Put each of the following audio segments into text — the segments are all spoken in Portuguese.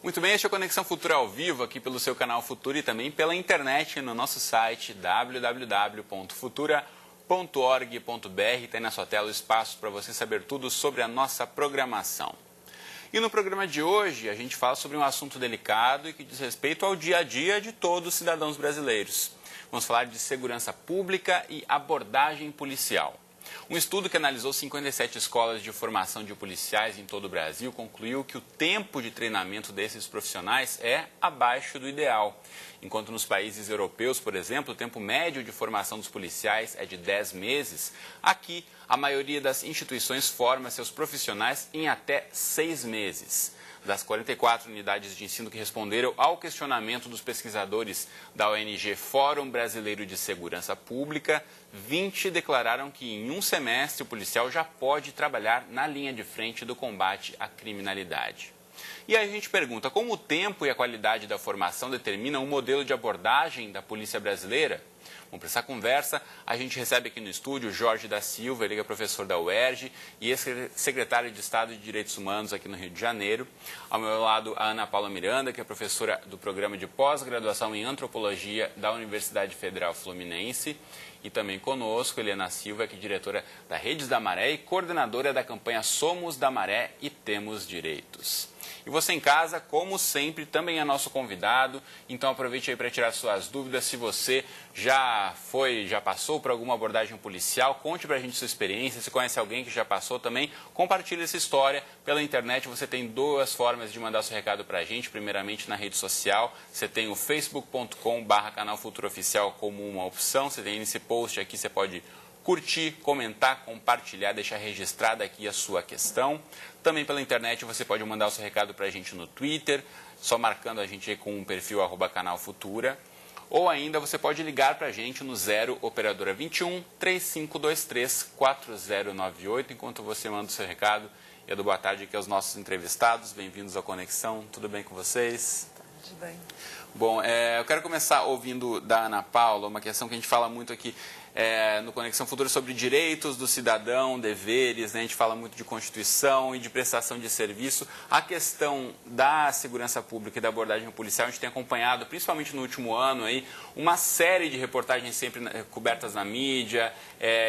Muito bem, este é o Conexão Futura ao vivo, aqui pelo seu canal Futura e também pela internet no nosso site www.futura.org.br. Tem na sua tela o espaço para você saber tudo sobre a nossa programação. E no programa de hoje a gente fala sobre um assunto delicado e que diz respeito ao dia a dia de todos os cidadãos brasileiros. Vamos falar de segurança pública e abordagem policial. Um estudo que analisou 57 escolas de formação de policiais em todo o Brasil concluiu que o tempo de treinamento desses profissionais é abaixo do ideal. Enquanto nos países europeus, por exemplo, o tempo médio de formação dos policiais é de 10 meses, aqui a maioria das instituições forma seus profissionais em até 6 meses. Das 44 unidades de ensino que responderam ao questionamento dos pesquisadores da ONG Fórum Brasileiro de Segurança Pública, 20 declararam que em um semestre o policial já pode trabalhar na linha de frente do combate à criminalidade. E aí a gente pergunta, como o tempo e a qualidade da formação determinam o modelo de abordagem da polícia brasileira? Bom, para essa conversa, a gente recebe aqui no estúdio Jorge da Silva, ele é professor da UERJ e ex-secretário de Estado de Direitos Humanos aqui no Rio de Janeiro. Ao meu lado, a Ana Paula Miranda, que é professora do programa de pós-graduação em Antropologia da Universidade Federal Fluminense. E também conosco, Helena Silva, que é diretora da Redes da Maré e coordenadora da campanha Somos da Maré e Temos Direitos. E você em casa, como sempre, também é nosso convidado, então aproveite aí para tirar suas dúvidas. Se você já passou por alguma abordagem policial, conte para a gente sua experiência. Se conhece alguém que já passou também, compartilhe essa história. Pela internet você tem duas formas de mandar seu recado para a gente. Primeiramente na rede social, você tem o facebook.com/canal Futura Oficial como uma opção. Você tem nesse post aqui, você pode curtir, comentar, compartilhar, deixar registrada aqui a sua questão. Também pela internet você pode mandar o seu recado para a gente no Twitter, só marcando a gente aí com o perfil @canalfutura. Ou ainda você pode ligar para a gente no 0 operadora 21 3523 4098, enquanto você manda o seu recado. Eu dou boa tarde aqui aos nossos entrevistados. Bem-vindos ao Conexão. Tudo bem com vocês? Tudo bem. Bom, eu quero começar ouvindo da Ana Paula, uma questão que a gente fala muito aqui no Conexão Futura sobre direitos do cidadão, deveres, né? A gente fala muito de Constituição e de prestação de serviço. A questão da segurança pública e da abordagem policial, a gente tem acompanhado, principalmente no último ano, aí, uma série de reportagens sempre cobertas na mídia,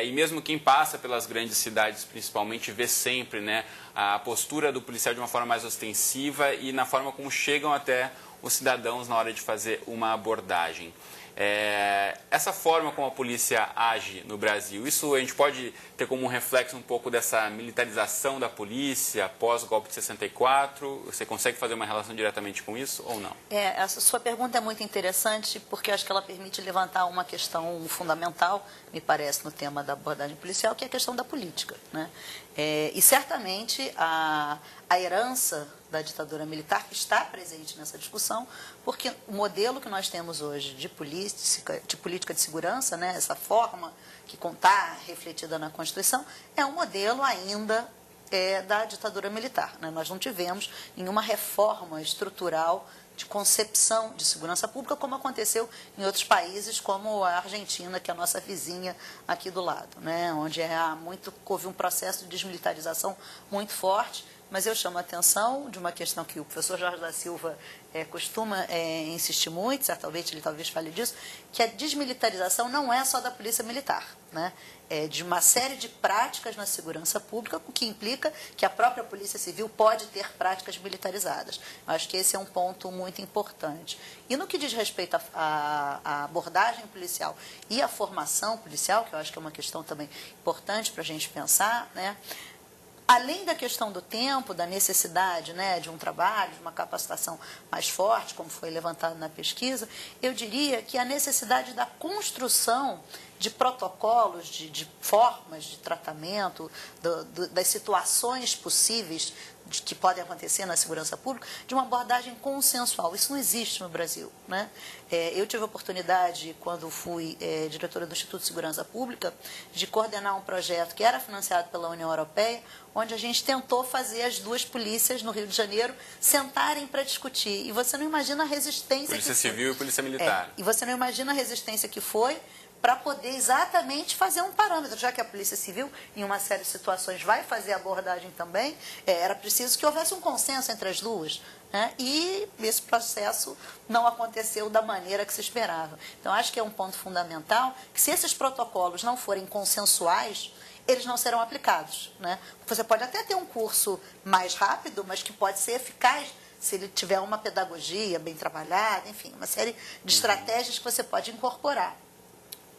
e mesmo quem passa pelas grandes cidades, principalmente, vê sempre, né, a postura do policial de uma forma mais ostensiva e na forma como chegam até os cidadãos na hora de fazer uma abordagem. Essa forma como a polícia age no Brasil, isso a gente pode ter como um reflexo um pouco dessa militarização da polícia após o golpe de 64? Você consegue fazer uma relação diretamente com isso ou não? A sua pergunta é muito interessante porque eu acho que ela permite levantar uma questão fundamental, me parece, no tema da abordagem policial, que é a questão da política, né? E certamente a herança da ditadura militar está presente nessa discussão, porque o modelo que nós temos hoje de política de segurança, né, essa forma que está refletida na Constituição, é um modelo ainda da ditadura militar, né? Nós não tivemos nenhuma reforma estrutural de concepção de segurança pública, como aconteceu em outros países, como a Argentina, que é a nossa vizinha aqui do lado, né? Onde houve um processo de desmilitarização muito forte. Mas eu chamo a atenção de uma questão que o professor Jorge da Silva costuma insistir muito, certamente ele talvez fale disso, que a desmilitarização não é só da polícia militar, né? É de uma série de práticas na segurança pública, o que implica que a própria polícia civil pode ter práticas militarizadas. Eu acho que esse é um ponto muito importante. E no que diz respeito à abordagem policial e à formação policial, que eu acho que é uma questão também importante para a gente pensar, né? Além da questão do tempo, da necessidade, né, de um trabalho, de uma capacitação mais forte, como foi levantado na pesquisa, eu diria que a necessidade da construção de protocolos, de formas de tratamento, das situações possíveis que podem acontecer na segurança pública, de uma abordagem consensual. Isso não existe no Brasil, né? Eu tive a oportunidade, quando fui diretora do Instituto de Segurança Pública, de coordenar um projeto que era financiado pela União Europeia, onde a gente tentou fazer as duas polícias no Rio de Janeiro sentarem para discutir. E você não imagina a resistência Polícia Civil e Polícia Militar. E você não imagina a resistência que foi para poder exatamente fazer um parâmetro, já que a Polícia Civil, em uma série de situações, vai fazer abordagem também, era preciso que houvesse um consenso entre as duas. Né? E esse processo não aconteceu da maneira que se esperava. Então, acho que é um ponto fundamental que, se esses protocolos não forem consensuais, eles não serão aplicados. Né? Você pode até ter um curso mais rápido, mas que pode ser eficaz se ele tiver uma pedagogia bem trabalhada, enfim, uma série de estratégias que você pode incorporar.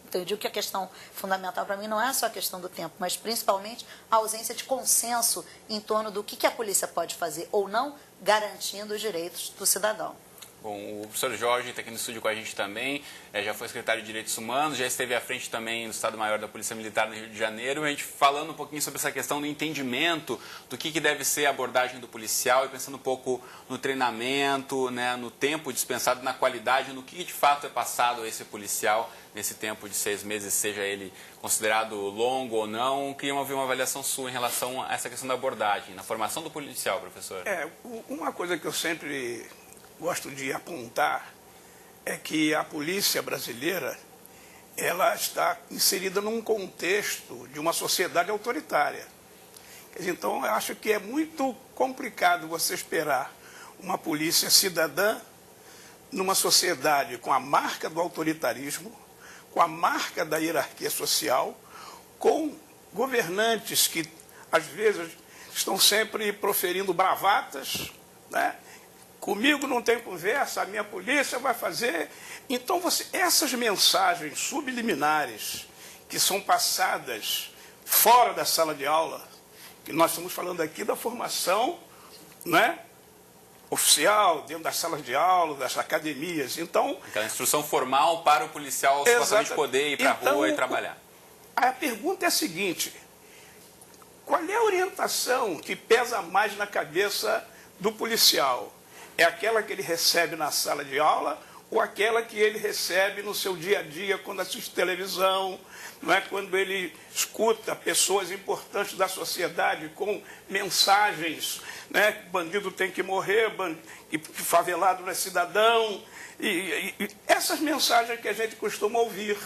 Então, eu digo que a questão fundamental para mim não é só a questão do tempo, mas principalmente a ausência de consenso em torno do que a polícia pode fazer ou não, garantindo os direitos do cidadão. Bom, o professor Jorge está aqui no estúdio com a gente também, já foi secretário de Direitos Humanos, já esteve à frente também do Estado-Maior da Polícia Militar no Rio de Janeiro, a gente falando um pouquinho sobre essa questão do entendimento do que deve ser a abordagem do policial e pensando um pouco no treinamento, né, no tempo dispensado, na qualidade, no que de fato é passado a esse policial nesse tempo de 6 meses, seja ele considerado longo ou não. Queria ouvir uma avaliação sua em relação a essa questão da abordagem, na formação do policial, professor. Uma coisa que eu sempre gosto de apontar é que a polícia brasileira, ela está inserida num contexto de uma sociedade autoritária. Então, eu acho que é muito complicado você esperar uma polícia cidadã numa sociedade com a marca do autoritarismo, com a marca da hierarquia social, com governantes que, às vezes, estão sempre proferindo bravatas, né? Comigo não tem conversa, a minha polícia vai fazer. Então, essas mensagens subliminares que são passadas fora da sala de aula, que nós estamos falando aqui da formação, né, oficial, dentro das salas de aula, das academias. Então, aquela instrução formal para o policial supostamente poder ir para a rua e trabalhar. A pergunta é a seguinte: qual é a orientação que pesa mais na cabeça do policial? É aquela que ele recebe na sala de aula ou aquela que ele recebe no seu dia a dia, quando assiste televisão, não é? Quando ele escuta pessoas importantes da sociedade com mensagens, né? Que bandido tem que morrer, que favelado não é cidadão, e essas mensagens que a gente costuma ouvir,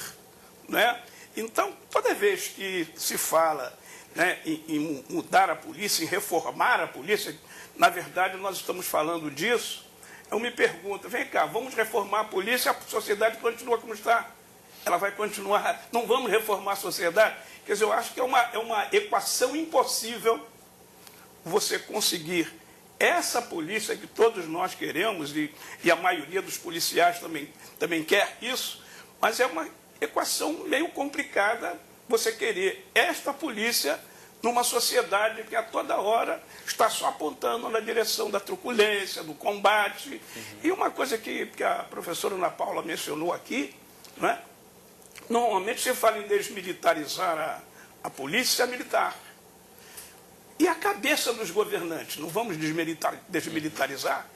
né? Então, toda vez que se fala, né, em mudar a polícia, em reformar a polícia, na verdade nós estamos falando disso. Eu me pergunto, vem cá, vamos reformar a polícia, a sociedade continua como está. Ela vai continuar, não vamos reformar a sociedade? Quer dizer, eu acho que é uma equação impossível você conseguir essa polícia que todos nós queremos, e a maioria dos policiais também quer isso, mas é uma equação meio complicada você querer esta polícia numa sociedade que a toda hora está só apontando na direção da truculência, do combate. E uma coisa que a professora Ana Paula mencionou aqui, né? Normalmente se fala em desmilitarizar a polícia militar. E a cabeça dos governantes, não vamos desmilitarizar?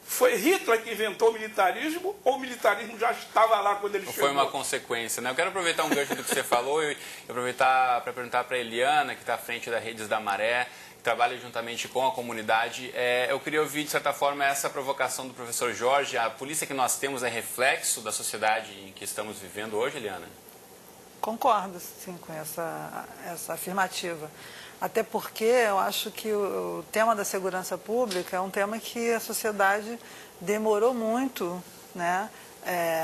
Foi Hitler que inventou o militarismo ou o militarismo já estava lá quando ele chegou? Foi uma consequência, né? Eu quero aproveitar um gancho do que você falou e aproveitar para perguntar para a Eliana, que está à frente da Redes da Maré, que trabalha juntamente com a comunidade. Eu queria ouvir, de certa forma, essa provocação do professor Jorge. A polícia que nós temos é reflexo da sociedade em que estamos vivendo hoje, Eliana? Concordo, sim, com essa afirmativa. Até porque eu acho que o tema da segurança pública é um tema que a sociedade demorou muito, né,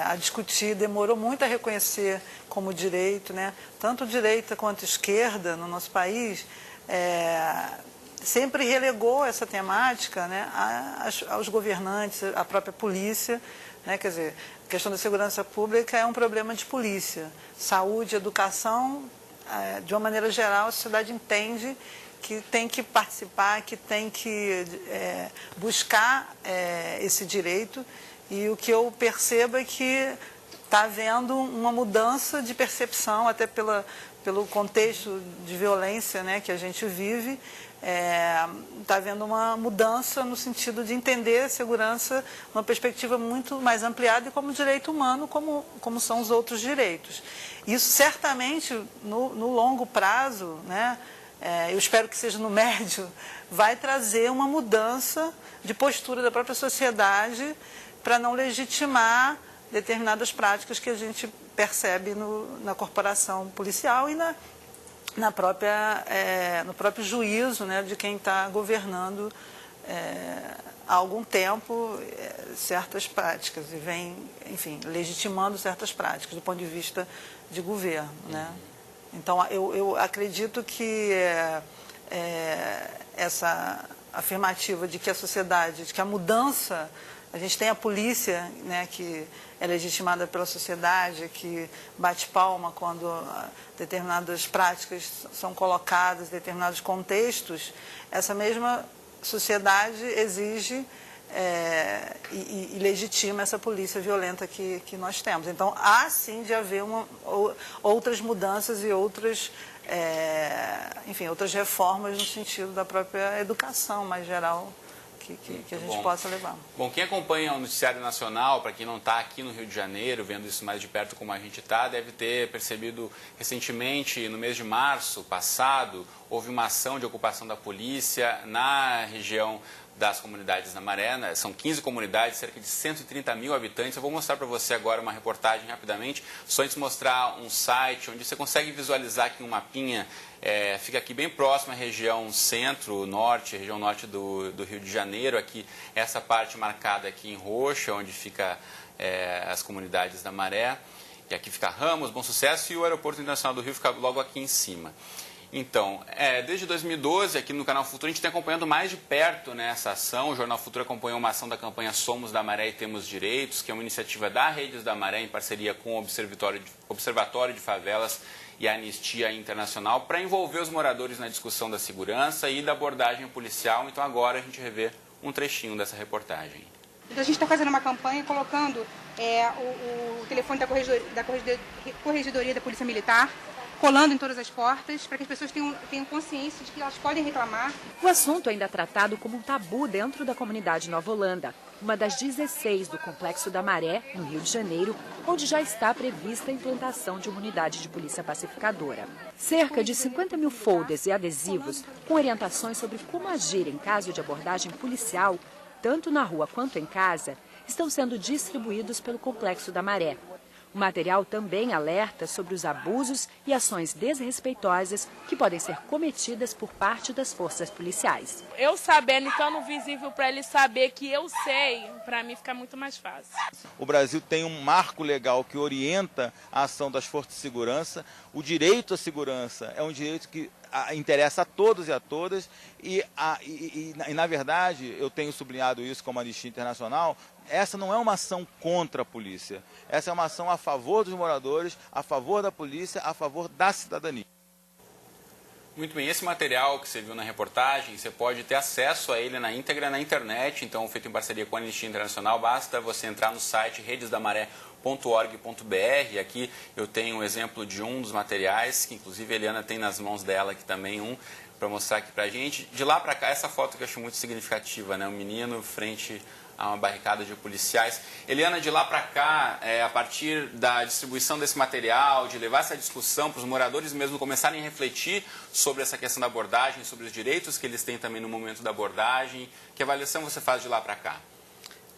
a discutir, demorou muito a reconhecer como direito, né? Tanto direita quanto esquerda no nosso país sempre relegou essa temática, né, aos governantes, à própria polícia, né? Quer dizer, a questão da segurança pública é um problema de polícia. Saúde, educação, de uma maneira geral, a sociedade entende que tem que participar, que tem que buscar esse direito. E o que eu percebo é que está havendo uma mudança de percepção, até pelo contexto de violência, né, que a gente vive. Está havendo uma mudança no sentido de entender a segurança numa perspectiva muito mais ampliada e como direito humano, como são os outros direitos. Isso certamente, no longo prazo, né, eu espero que seja no médio, vai trazer uma mudança de postura da própria sociedade para não legitimar determinadas práticas que a gente percebe na corporação policial e no próprio juízo, né, de quem está governando há algum tempo certas práticas e vem, enfim, legitimando certas práticas do ponto de vista de governo, né? Então, eu acredito que essa afirmativa de que a sociedade, de que a mudança, a gente tem a polícia, né, que é legitimada pela sociedade, que bate palma quando determinadas práticas são colocadas em determinados contextos, essa mesma sociedade exige e legitima essa polícia violenta que nós temos. Então, há sim de haver outras mudanças e outras reformas no sentido da própria educação mais geral que a gente possa levar. Bom, quem acompanha o Noticiário Nacional, para quem não está aqui no Rio de Janeiro, vendo isso mais de perto como a gente está, deve ter percebido recentemente, no mês de março passado, houve uma ação de ocupação da polícia na região das comunidades da Maré, né? São 15 comunidades, cerca de 130 mil habitantes. Eu vou mostrar para você agora uma reportagem rapidamente, só antes mostrar um site onde você consegue visualizar aqui um mapinha, fica aqui bem próximo à região centro-norte, região norte do Rio de Janeiro, aqui essa parte marcada aqui em roxo, onde fica as comunidades da Maré, e aqui fica Ramos, Bom Sucesso, e o Aeroporto Internacional do Rio fica logo aqui em cima. Então, desde 2012, aqui no Canal Futuro, a gente tem acompanhado mais de perto, né, essa ação. O Jornal Futuro acompanhou uma ação da campanha Somos da Maré e Temos Direitos, que é uma iniciativa da Redes da Maré, em parceria com o Observatório de Favelas e a Anistia Internacional, para envolver os moradores na discussão da segurança e da abordagem policial. Então, agora a gente revê um trechinho dessa reportagem. A gente está fazendo uma campanha colocando o telefone da Corregedoria da Polícia Militar, colando em todas as portas, para que as pessoas tenham consciência de que elas podem reclamar. O assunto ainda é tratado como um tabu dentro da comunidade Nova Holanda, uma das 16 do Complexo da Maré, no Rio de Janeiro, onde já está prevista a implantação de uma unidade de polícia pacificadora. Cerca de 50 mil folders e adesivos com orientações sobre como agir em caso de abordagem policial, tanto na rua quanto em casa, estão sendo distribuídos pelo Complexo da Maré. O material também alerta sobre os abusos e ações desrespeitosas que podem ser cometidas por parte das forças policiais. Eu sabendo, então, visível para ele saber que eu sei, para mim fica muito mais fácil. O Brasil tem um marco legal que orienta a ação das forças de segurança. O direito à segurança é um direito que interessa a todos e a todas e na verdade, eu tenho sublinhado isso como Anistia Internacional, essa não é uma ação contra a polícia, essa é uma ação a favor dos moradores, a favor da polícia, a favor da cidadania. Muito bem, esse material que você viu na reportagem, você pode ter acesso a ele na íntegra na internet, então feito em parceria com a Anistia Internacional, basta você entrar no site redesdamaré.org.br, aqui eu tenho um exemplo de um dos materiais, que inclusive a Eliana tem nas mãos dela aqui também para mostrar aqui pra gente. De lá para cá, essa foto que eu acho muito significativa, né? Um menino frente a uma barricada de policiais. Eliana, de lá para cá, a partir da distribuição desse material, de levar essa discussão para os moradores mesmo começarem a refletir sobre essa questão da abordagem, sobre os direitos que eles têm também no momento da abordagem, que avaliação você faz de lá para cá?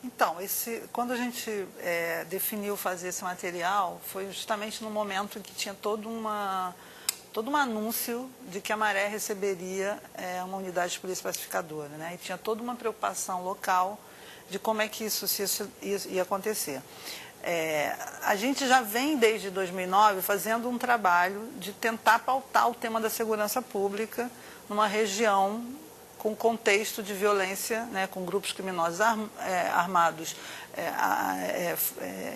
Então, quando a gente definiu fazer esse material, foi justamente no momento em que tinha todo um anúncio de que a Maré receberia uma unidade de polícia pacificadora, né? E tinha toda uma preocupação local de como é que isso ia acontecer. A gente já vem, desde 2009, fazendo um trabalho de tentar pautar o tema da segurança pública numa região com contexto de violência, né, com grupos criminosos armados,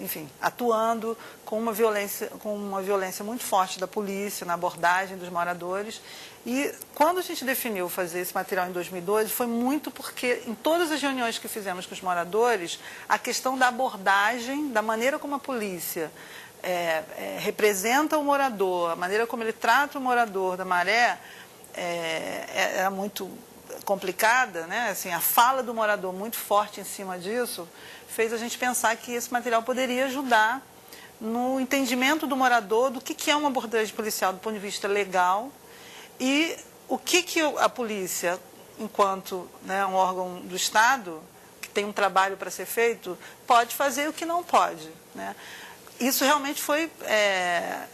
enfim, atuando com uma violência muito forte da polícia, na abordagem dos moradores. E quando a gente definiu fazer esse material em 2012, foi muito porque em todas as reuniões que fizemos com os moradores, a questão da abordagem, da maneira como a polícia representa o morador, a maneira como ele trata o morador da Maré, era muito complicada, né? Assim, a fala do morador muito forte em cima disso fez a gente pensar que esse material poderia ajudar no entendimento do morador do que é uma abordagem policial do ponto de vista legal e o que a polícia, enquanto, né, um órgão do Estado, tem um trabalho para ser feito, pode fazer o que não pode, né? Isso realmente foi,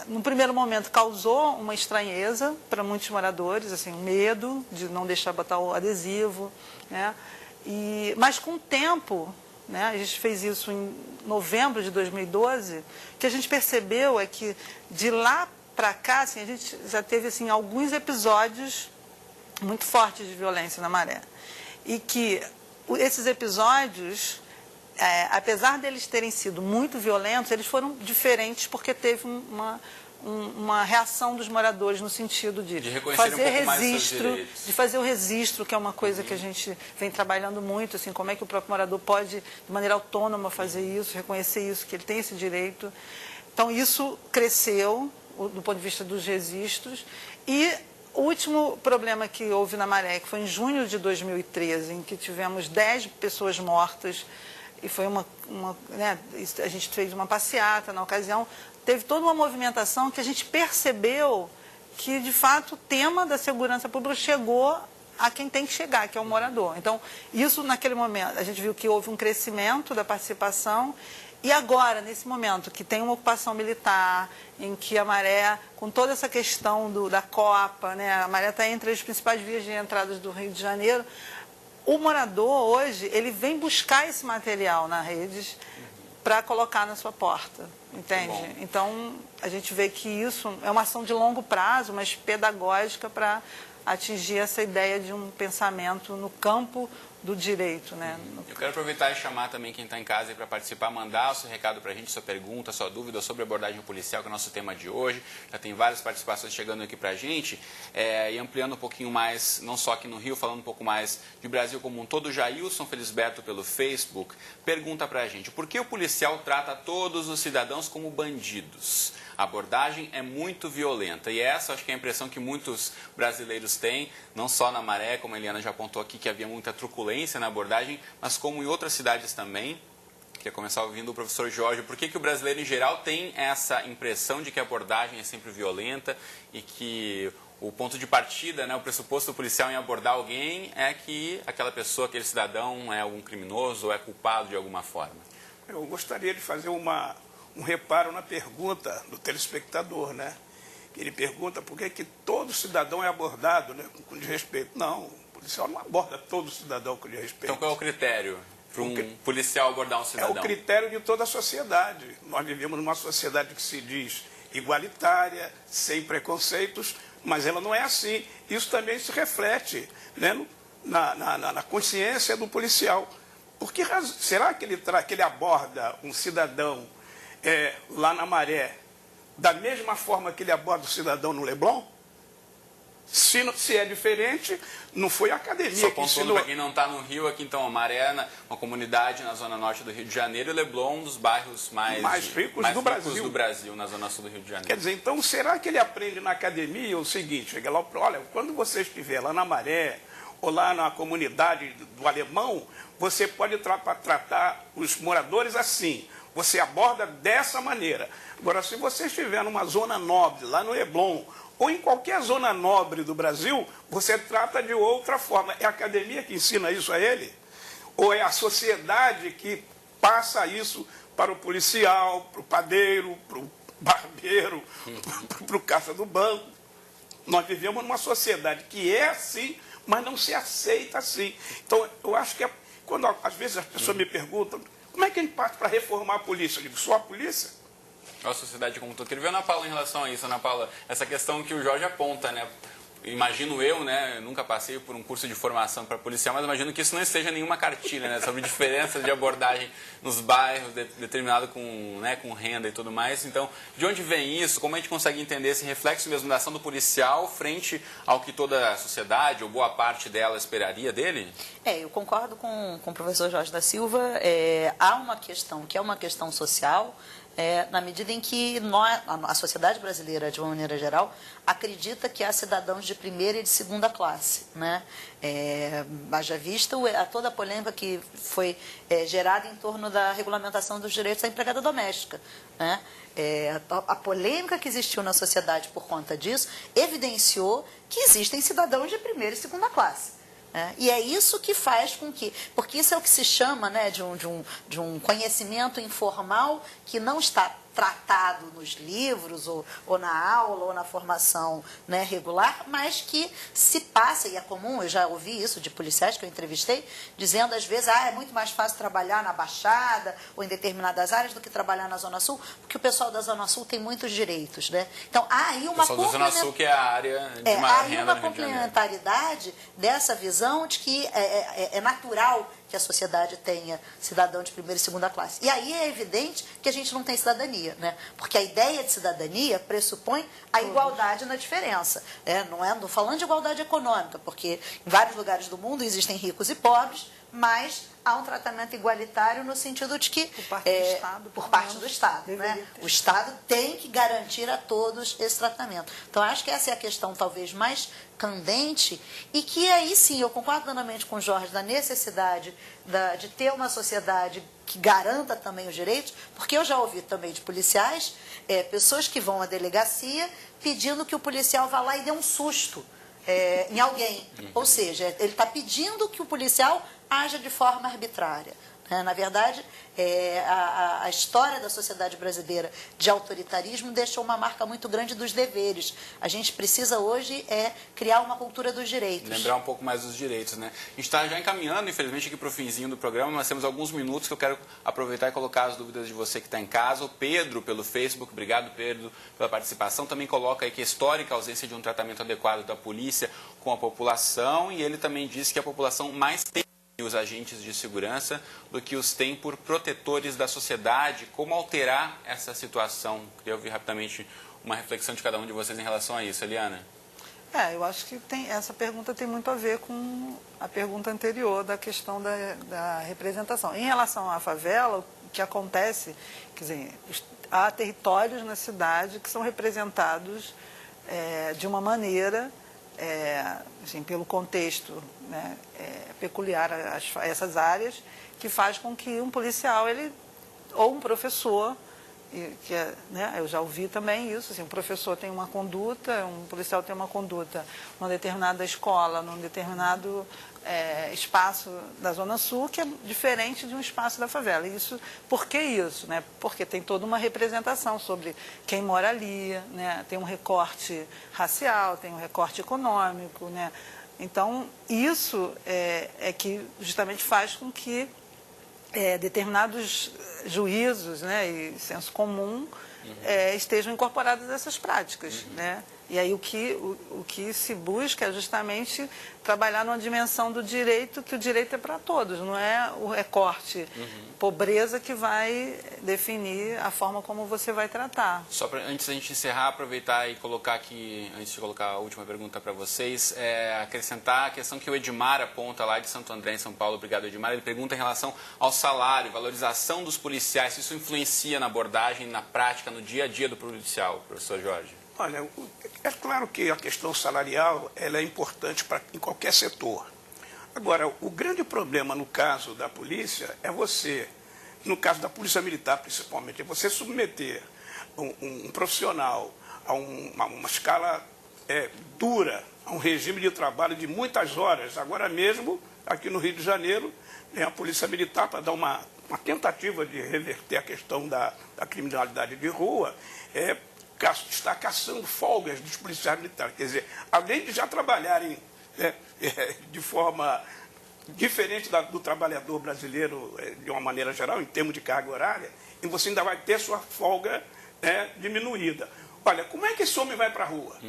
no primeiro momento, causou uma estranheza para muitos moradores, assim, um medo de não deixar botar o adesivo, né? Mas com o tempo, né, a gente fez isso em novembro de 2012, o que a gente percebeu é que de lá para cá, assim, a gente já teve assim, alguns episódios muito fortes de violência na Maré. E que esses episódios, apesar deles terem sido muito violentos, eles foram diferentes porque teve uma reação dos moradores no sentido de fazer registro, de fazer o registro, que é uma coisa que a gente vem trabalhando muito, assim, como é que o próprio morador pode, de maneira autônoma, fazer isso, reconhecer isso, que ele tem esse direito. Então, isso cresceu do ponto de vista dos registros. E o último problema que houve na Maré, que foi em junho de 2013, em que tivemos 10 pessoas mortas, e foi né, a gente fez uma passeata na ocasião, teve toda uma movimentação que a gente percebeu que, de fato, o tema da segurança pública chegou a quem tem que chegar, que é o morador. Então, isso naquele momento, a gente viu que houve um crescimento da participação. E agora, nesse momento, que tem uma ocupação militar, em que a Maré, com toda essa questão da Copa, né, a Maré está entre as principais vias de entradas do Rio de Janeiro, o morador, hoje, ele vem buscar esse material nas redes para colocar na sua porta, entende? Então, a gente vê que isso é uma ação de longo prazo, mas pedagógica para atingir essa ideia de um pensamento no campo do direito, né? Eu quero aproveitar e chamar também quem está em casa para participar, mandar o seu recado para a gente, sua pergunta, sua dúvida sobre abordagem policial, que é o nosso tema de hoje. Já tem várias participações chegando aqui para a gente, e ampliando um pouquinho mais, não só aqui no Rio, falando um pouco mais de Brasil como um todo. O Jailson Felisberto, pelo Facebook, pergunta para a gente: por que o policial trata todos os cidadãos como bandidos? A abordagem é muito violenta, e essa acho que é a impressão que muitos brasileiros têm, não só na Maré, como a Eliana já apontou aqui, que havia muita truculência na abordagem, mas como em outras cidades também. Queria começar ouvindo o professor Jorge. Por que o brasileiro em geral tem essa impressão de que a abordagem é sempre violenta e que o ponto de partida, né, o pressuposto do policial em abordar alguém é que aquela pessoa, aquele cidadão é algum criminoso ou é culpado de alguma forma? Eu gostaria de fazer um reparo na pergunta do telespectador, né? Ele pergunta por que todo cidadão é abordado, né, com desrespeito. Não, o policial não aborda todo cidadão com desrespeito. Então qual é o critério para um policial abordar um cidadão? É o critério de toda a sociedade. Nós vivemos numa sociedade que se diz igualitária, sem preconceitos, mas ela não é assim. Isso também se reflete, né, na consciência do policial. Será que ele aborda um cidadão lá na Maré da mesma forma que ele aborda o cidadão no Leblon? Se é diferente, não foi a academia só que ensinou. Para quem não está no Rio, aqui então, a Maré, uma comunidade na zona norte do Rio de Janeiro, e Leblon, um dos bairros mais ricos do Brasil, na zona sul do Rio de Janeiro. Quer dizer, então, será que ele aprende na academia o seguinte: chega lá, olha, quando você estiver lá na Maré, ou lá na comunidade do Alemão, você pode tratar os moradores assim, você aborda dessa maneira. Agora, se você estiver numa zona nobre, lá no Leblon, ou em qualquer zona nobre do Brasil, você trata de outra forma. É a academia que ensina isso a ele? Ou é a sociedade que passa isso para o policial, para o padeiro, para o barbeiro, para o caixa do banco? Nós vivemos numa sociedade que é assim, mas não se aceita assim. Então, eu acho que quando às vezes as pessoas me perguntam como é que a gente parte para reformar a polícia, eu digo, só a polícia? A sociedade como um todo. Queria ver, Ana Paula, em relação a isso, Ana Paula, essa questão que o Jorge aponta, né? Imagino eu, né? Eu nunca passei por um curso de formação para policial, mas imagino que isso não esteja nenhuma cartilha, né? Sobre diferença de abordagem nos bairros, determinado com renda e tudo mais. Então, de onde vem isso? Como a gente consegue entender esse reflexo mesmo da ação do policial frente ao que toda a sociedade, ou boa parte dela, esperaria dele? Eu concordo com o professor Jorge da Silva. Há uma questão que é uma questão social, na medida em que a sociedade brasileira, de uma maneira geral, acredita que há cidadãos de primeira e de segunda classe, né? Haja vista toda a polêmica que foi gerada em torno da regulamentação dos direitos da empregada doméstica, né? A polêmica que existiu na sociedade por conta disso evidenciou que existem cidadãos de primeira e segunda classe. E é isso que faz com que... Porque isso é o que se chama, né, de um conhecimento informal que não está tratado nos livros, ou na aula, ou na formação, né, regular, mas que se passa, e é comum, eu já ouvi isso de policiais que eu entrevistei, dizendo às vezes, é muito mais fácil trabalhar na Baixada ou em determinadas áreas do que trabalhar na Zona Sul, porque o pessoal da Zona Sul tem muitos direitos, né? Então, há aí uma pessoal da Zona Sul, que é a área de maior renda no Rio de Janeiro. Complementaridade dessa visão de que é natural que a sociedade tenha cidadão de primeira e segunda classe. E aí é evidente que a gente não tem cidadania, né? Porque a ideia de cidadania pressupõe a igualdade na diferença. Não falando de igualdade econômica, porque em vários lugares do mundo existem ricos e pobres, mas há um tratamento igualitário no sentido de que, por parte do Estado, né? O Estado tem que garantir a todos esse tratamento. Então, acho que essa é a questão talvez mais candente e que aí sim, eu concordo plenamente com o Jorge, da necessidade de ter uma sociedade que garanta também os direitos, porque eu já ouvi também de policiais, pessoas que vão à delegacia pedindo que o policial vá lá e dê um susto em alguém. Ou seja, ele está pedindo que o policial haja de forma arbitrária. Na verdade, a história da sociedade brasileira de autoritarismo deixou uma marca muito grande dos deveres. A gente precisa hoje criar uma cultura dos direitos. Lembrar um pouco mais dos direitos, né? A gente está já encaminhando, infelizmente, aqui para o finzinho do programa, mas temos alguns minutos que eu quero aproveitar e colocar as dúvidas de você que está em casa. O Pedro, pelo Facebook, obrigado, Pedro, pela participação, também coloca aí que é histórica a ausência de um tratamento adequado da polícia com a população, e ele também disse que a população mais tem os agentes de segurança do que os tem por protetores da sociedade. Como alterar essa situação? Queria ouvir rapidamente uma reflexão de cada um de vocês em relação a isso. Eliana? Eu acho que essa pergunta tem muito a ver com a pergunta anterior da questão da representação. Em relação à favela, o que acontece, quer dizer, há territórios na cidade que são representados de uma maneira, assim, pelo contexto, né, peculiar a essas áreas, que faz com que um policial, ou um professor, né, eu já ouvi também isso, assim, um professor tem uma conduta, um policial tem uma conduta numa determinada escola, num determinado espaço da Zona Sul, que é diferente de um espaço da favela. Por que isso? Né? Porque tem toda uma representação sobre quem mora ali, né? Tem um recorte racial, tem um recorte econômico, né? Então, isso é que justamente faz com que determinados juízos, né, e senso comum estejam incorporados nessas práticas, né? E aí o que se busca é justamente trabalhar numa dimensão do direito, que o direito é para todos, não é o recorte pobreza que vai definir a forma como você vai tratar. Só para, antes da gente encerrar, aproveitar e colocar aqui, antes de colocar a última pergunta para vocês, acrescentar a questão que o Edmar aponta lá de Santo André, em São Paulo. Obrigado, Edmar. Ele pergunta em relação ao salário, valorização dos policiais, se isso influencia na abordagem, na prática, no dia a dia do policial, professor Jorge. Olha, é claro que a questão salarial ela é importante em qualquer setor. Agora, o grande problema no caso da polícia é no caso da polícia militar principalmente, é você submeter um profissional a uma escala dura, a um regime de trabalho de muitas horas. Agora mesmo, aqui no Rio de Janeiro, a polícia militar, para dar uma tentativa de reverter a questão da criminalidade de rua, está caçando folgas dos policiais militares. Quer dizer, além de já trabalharem de forma diferente do trabalhador brasileiro, de uma maneira geral, em termos de carga horária, e você ainda vai ter sua folga diminuída. Olha, como é que esse homem vai para a rua?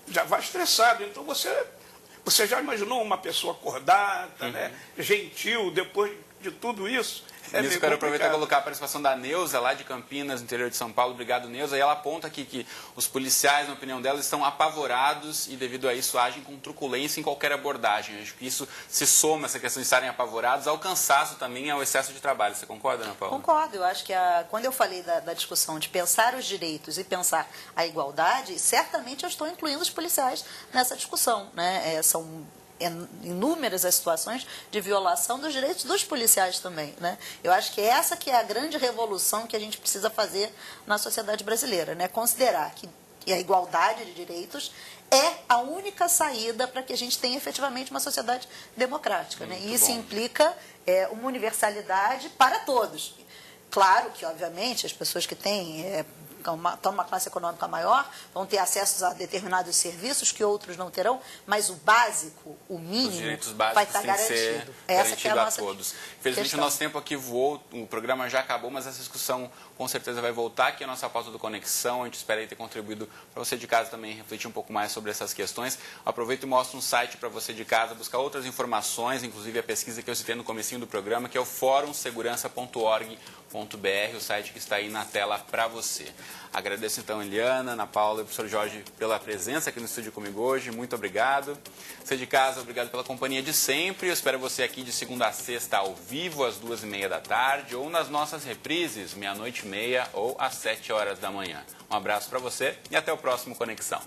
Já vai estressado. Então, você já imaginou uma pessoa acordada, né, gentil, depois de tudo isso? Nisso, quero aproveitar e colocar a participação da Neuza, lá de Campinas, no interior de São Paulo. Obrigado, Neuza. E ela aponta aqui que os policiais, na opinião dela, estão apavorados e, devido a isso, agem com truculência em qualquer abordagem. Acho que isso se soma, essa questão de estarem apavorados, ao cansaço também, ao excesso de trabalho. Você concorda, Ana Paula? Concordo. Eu acho que quando eu falei da discussão de pensar os direitos e pensar a igualdade, certamente eu estou incluindo os policiais nessa discussão, né? São inúmeras as situações de violação dos direitos dos policiais também, né? Eu acho que essa que é a grande revolução que a gente precisa fazer na sociedade brasileira, né? Considerar que e a igualdade de direitos é a única saída para que a gente tenha efetivamente uma sociedade democrática. Né? E isso implica uma universalidade para todos. Claro que, obviamente, as pessoas que têm uma classe econômica maior vão ter acesso a determinados serviços que outros não terão, mas o básico, o mínimo, vai estar garantido. Essa que é a nossa todos. Infelizmente, o nosso tempo aqui voou, o programa já acabou, mas essa discussão com certeza vai voltar aqui, a nossa pauta do Conexão. A gente espera aí ter contribuído para você de casa também refletir um pouco mais sobre essas questões. Aproveito e mostro um site para você de casa buscar outras informações, inclusive a pesquisa que eu citei no comecinho do programa, que é o forumsegurança.org.br, o site que está aí na tela para você. Agradeço então Eliana, Ana Paula e o professor Jorge pela presença aqui no estúdio comigo hoje. Muito obrigado. Você de casa, obrigado pela companhia de sempre. Eu espero você aqui de segunda a sexta ao vivo, às 2h30 da tarde, ou nas nossas reprises, 00:30 ou às 7 horas da manhã. Um abraço para você e até o próximo Conexão.